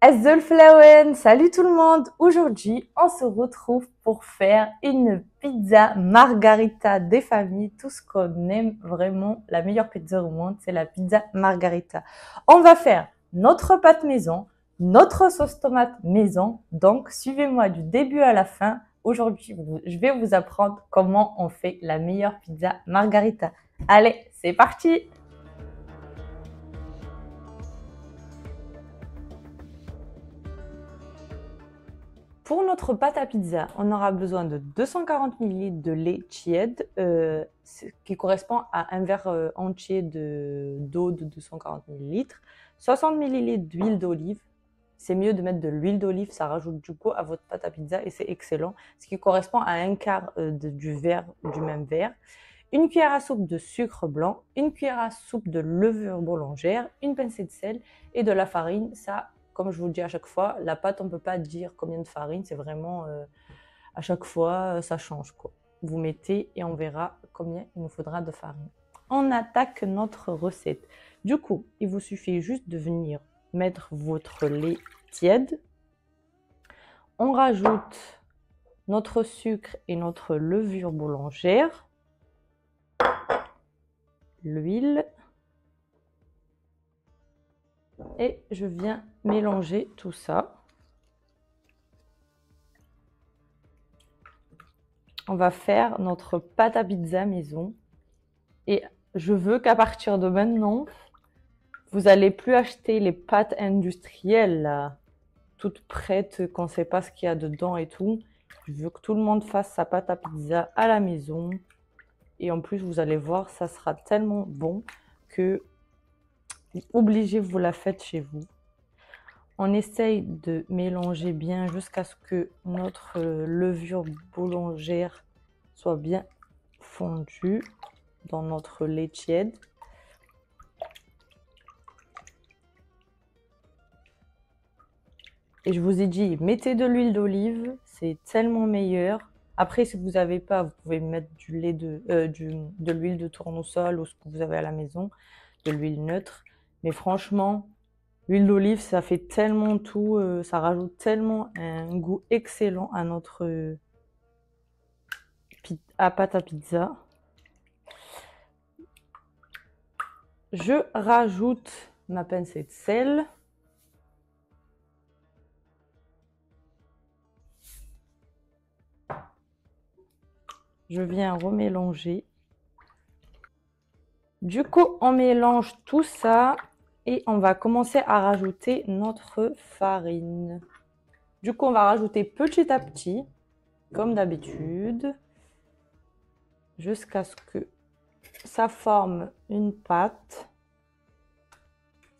Azulflawen, salut tout le monde. Aujourd'hui, on se retrouve pour faire une pizza margarita des familles. Tout ce qu'on aime vraiment, la meilleure pizza au monde, c'est la pizza margarita. On va faire notre pâte maison, notre sauce tomate maison. Donc, suivez-moi du début à la fin. Aujourd'hui, je vais vous apprendre comment on fait la meilleure pizza margarita. Allez, c'est parti! Pour notre pâte à pizza, on aura besoin de 240 ml de lait tiède, qui correspond à un verre entier d'eau de 240 ml, 60 ml d'huile d'olive. C'est mieux de mettre de l'huile d'olive, ça rajoute du goût à votre pâte à pizza et c'est excellent, ce qui correspond à un quart du même verre. Une cuillère à soupe de sucre blanc, une cuillère à soupe de levure boulangère, une pincée de sel et de la farine. Ça, comme je vous le dis à chaque fois, la pâte, on ne peut pas dire combien de farine, c'est vraiment à chaque fois, ça change, quoi. Vous mettez et on verra combien il nous faudra de farine. On attaque notre recette. Du coup, il vous suffit juste de venir mettre votre lait tiède. On rajoute notre sucre et notre levure boulangère, l'huile, et je viens mélanger tout ça. On va faire notre pâte à pizza maison. Et je veux qu'à partir de maintenant, vous n'allez plus acheter les pâtes industrielles, là, toutes prêtes, qu'on ne sait pas ce qu'il y a dedans et tout. Je veux que tout le monde fasse sa pâte à pizza à la maison. Et en plus, vous allez voir, ça sera tellement bon que obligé, vous la faites chez vous. On essaye de mélanger bien jusqu'à ce que notre levure boulangère soit bien fondue dans notre lait tiède. Et je vous ai dit, mettez de l'huile d'olive, c'est tellement meilleur. Après, si vous n'avez pas, vous pouvez mettre de l'huile de tournesol ou ce que vous avez à la maison, de l'huile neutre. Mais franchement, l'huile d'olive, ça fait tellement tout, ça rajoute tellement un goût excellent à notre pâte à pizza. Je rajoute ma pincée de sel. Je viens remélanger. Du coup, on mélange tout ça et on va commencer à rajouter notre farine. Du coup, on va rajouter petit à petit, comme d'habitude, jusqu'à ce que ça forme une pâte.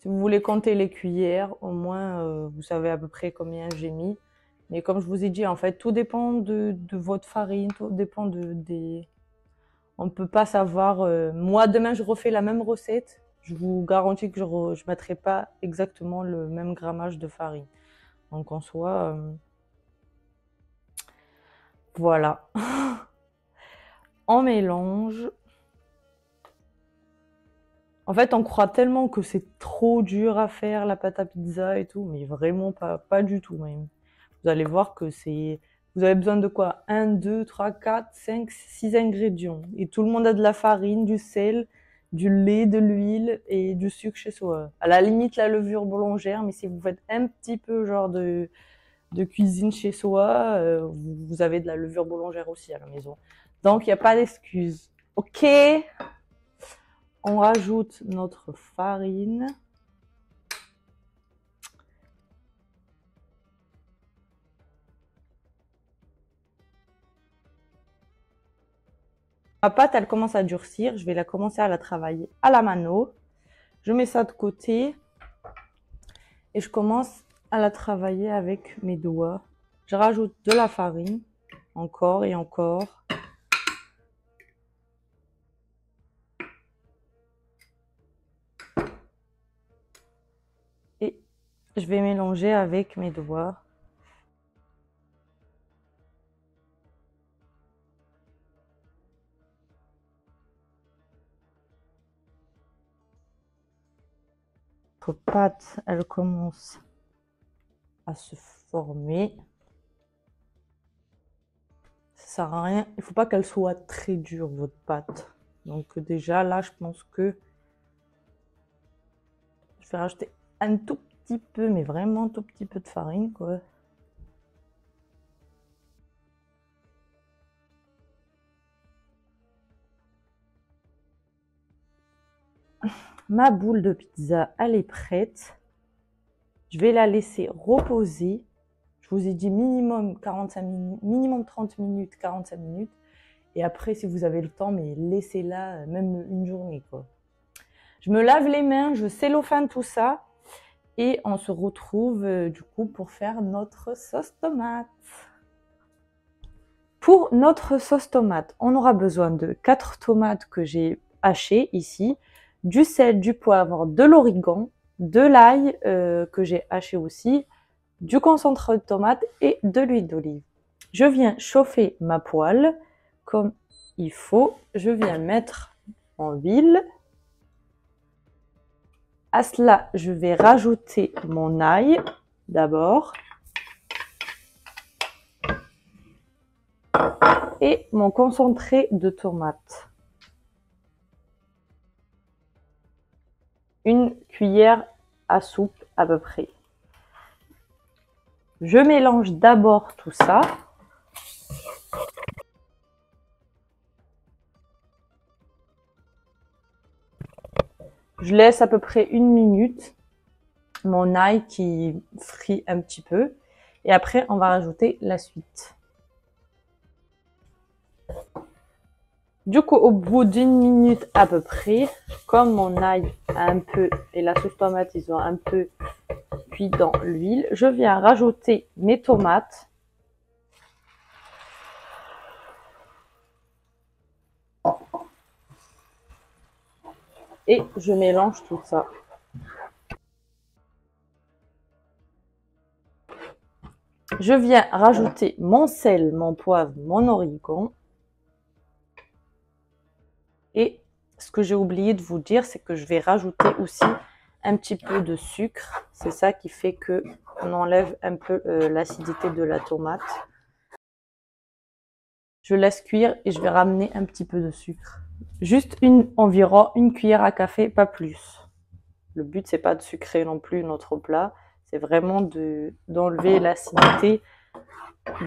Si vous voulez compter les cuillères, au moins, vous savez à peu près combien j'ai mis. Mais comme je vous ai dit, en fait, tout dépend de votre farine, tout dépend des... On ne peut pas savoir. Moi, demain, je refais la même recette. Je vous garantis que je ne mettrai pas exactement le même grammage de farine. Donc, en soi, voilà. On mélange. En fait, on croit tellement que c'est trop dur à faire, la pâte à pizza et tout, mais vraiment pas du tout même. Vous allez voir que c'est... Vous avez besoin de quoi? 1, 2, 3, 4, 5, 6 ingrédients. Et tout le monde a de la farine, du sel, du lait, de l'huile et du sucre chez soi. À la limite, la levure boulangère, mais si vous faites un petit peu genre de cuisine chez soi, vous avez de la levure boulangère aussi à la maison. Donc, il n'y a pas d'excuse. Ok, on rajoute notre farine. Ma pâte, elle commence à durcir. Je vais commencer à la travailler à la mano. Je mets ça de côté et je commence à la travailler avec mes doigts. Je rajoute de la farine, encore et encore. Et je vais mélanger avec mes doigts. Notre pâte, elle commence à se former. Ça sert à rien. Il ne faut pas qu'elle soit très dure, votre pâte. Donc déjà, là, je pense que je vais rajouter un tout petit peu, mais vraiment un tout petit peu de farine, quoi. Ma boule de pizza, elle est prête. Je vais la laisser reposer. Je vous ai dit minimum 45 minutes, minimum 30 minutes, 45 minutes. Et après, si vous avez le temps, mais laissez-la même une journée, quoi. Je me lave les mains, je cellophane tout ça. Et on se retrouve du coup pour faire notre sauce tomate. Pour notre sauce tomate, on aura besoin de 4 tomates que j'ai hachées ici, du sel, du poivre, de l'origan, de l'ail que j'ai haché aussi, du concentré de tomate et de l'huile d'olive. Je viens chauffer ma poêle comme il faut. Je viens mettre en huile. À cela, je vais rajouter mon ail d'abord et mon concentré de tomate. Une cuillère à soupe à peu près. Je mélange d'abord tout ça. Je laisse à peu près 1 minute mon ail qui frit un petit peu. Et après, on va rajouter la suite. Du coup, au bout d'1 minute à peu près, comme mon ail a un peu et la sauce tomate, ils ont un peu cuit dans l'huile, je viens rajouter mes tomates. Et je mélange tout ça. Je viens rajouter mon sel, mon poivre, mon origan. Et ce que j'ai oublié de vous dire, c'est que je vais rajouter aussi un petit peu de sucre. C'est ça qui fait que on enlève un peu l'acidité de la tomate. Je laisse cuire et je vais ramener un petit peu de sucre. Juste environ 1 cuillère à café, pas plus. Le but, c'est pas de sucrer non plus notre plat. C'est vraiment d'enlever l'acidité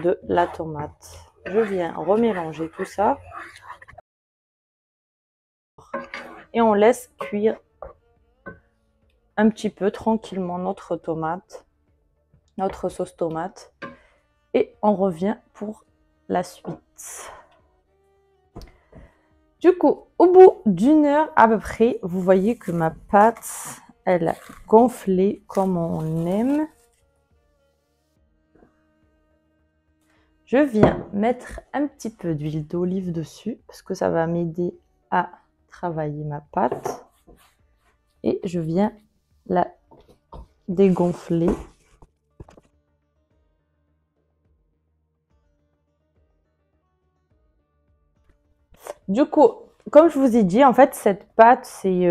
de la tomate. Je viens remélanger tout ça. Et on laisse cuire un petit peu tranquillement notre tomate, notre sauce tomate. Et on revient pour la suite. Du coup, au bout d'1 heure à peu près, vous voyez que ma pâte, elle a gonflé comme on aime. Je viens mettre un petit peu d'huile d'olive dessus parce que ça va m'aider à travailler ma pâte. Et je viens la dégonfler. Du coup, comme je vous ai dit, en fait, cette pâte, c'est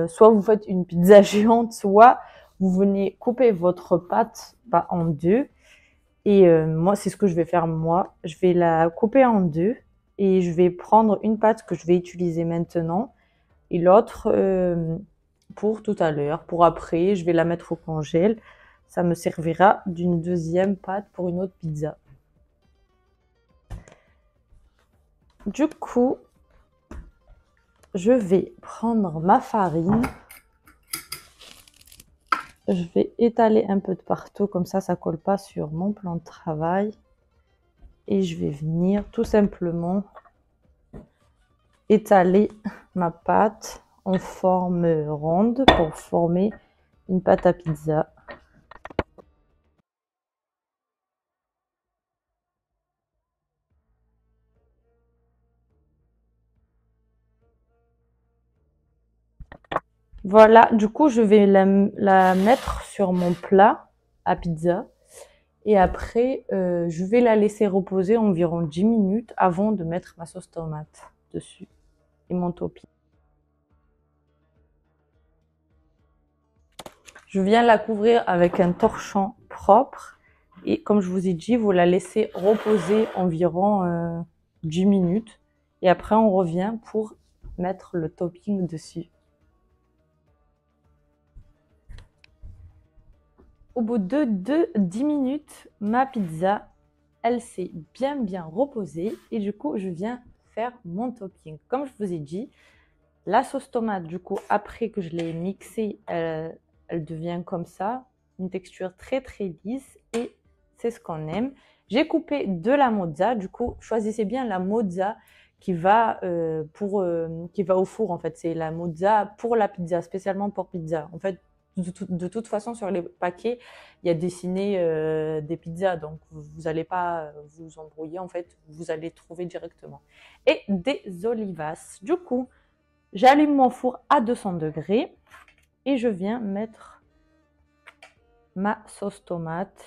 soit vous faites une pizza géante, soit vous venez couper votre pâte en deux. Et moi, c'est ce que je vais faire moi. Je vais la couper en deux et je vais prendre une pâte que je vais utiliser maintenant et l'autre pour tout à l'heure. Pour après, je vais la mettre au congèle. Ça me servira d'une deuxième pâte pour une autre pizza. Du coup, je vais prendre ma farine. Je vais étaler un peu de partout, comme ça ne colle pas sur mon plan de travail. Et je vais venir tout simplement étaler ma pâte en forme ronde pour former une pâte à pizza. Voilà, du coup, je vais la mettre sur mon plat à pizza. Et après, je vais la laisser reposer environ 10 minutes avant de mettre ma sauce tomate dessus et mon topping. Je viens la couvrir avec un torchon propre. Et comme je vous ai dit, vous la laissez reposer environ 10 minutes. Et après, on revient pour mettre le topping dessus. Au bout de 10 minutes, ma pizza, elle s'est bien reposée. Et du coup, je viens faire mon topping. Comme je vous ai dit, la sauce tomate, du coup, après que je l'ai mixée, elle devient comme ça. Une texture très lisse et c'est ce qu'on aime. J'ai coupé de la mozza. Du coup, choisissez bien la mozza qui va au four. En fait, c'est la mozza pour la pizza, spécialement pour pizza. En fait, de toute façon, sur les paquets, il y a dessiné des pizzas. Donc, vous n'allez pas vous embrouiller. En fait, vous allez trouver directement. Et des olivas. Du coup, j'allume mon four à 200 degrés et je viens mettre ma sauce tomate.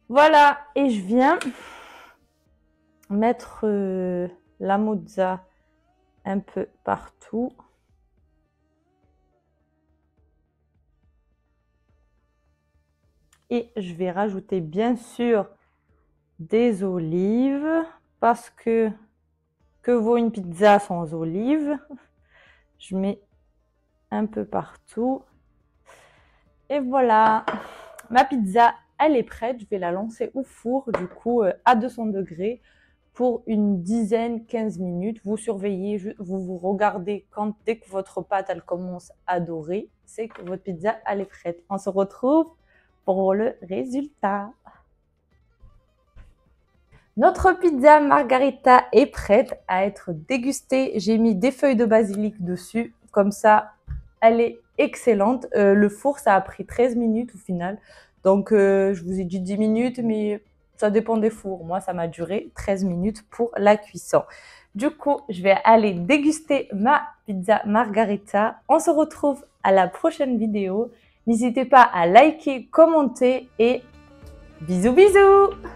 Voilà, et je viens mettre la mozza un peu partout. Et je vais rajouter bien sûr des olives parce que vaut une pizza sans olives? Je mets un peu partout. Et voilà, ma pizza, elle est prête. Je vais la lancer au four, du coup, à 200 degrés pour une dizaine, 15 minutes. Vous surveillez, vous regardez dès que votre pâte, elle commence à dorer, c'est que votre pizza, elle est prête. On se retrouve pour le résultat. Notre pizza margarita est prête à être dégustée. J'ai mis des feuilles de basilic dessus. Comme ça, elle est excellente. Le four, ça a pris 13 minutes au final. Donc, je vous ai dit 10 minutes, mais ça dépend des fours. Moi, ça m'a duré 13 minutes pour la cuisson. Du coup, je vais aller déguster ma pizza margarita. On se retrouve à la prochaine vidéo. N'hésitez pas à liker, commenter et bisous bisous!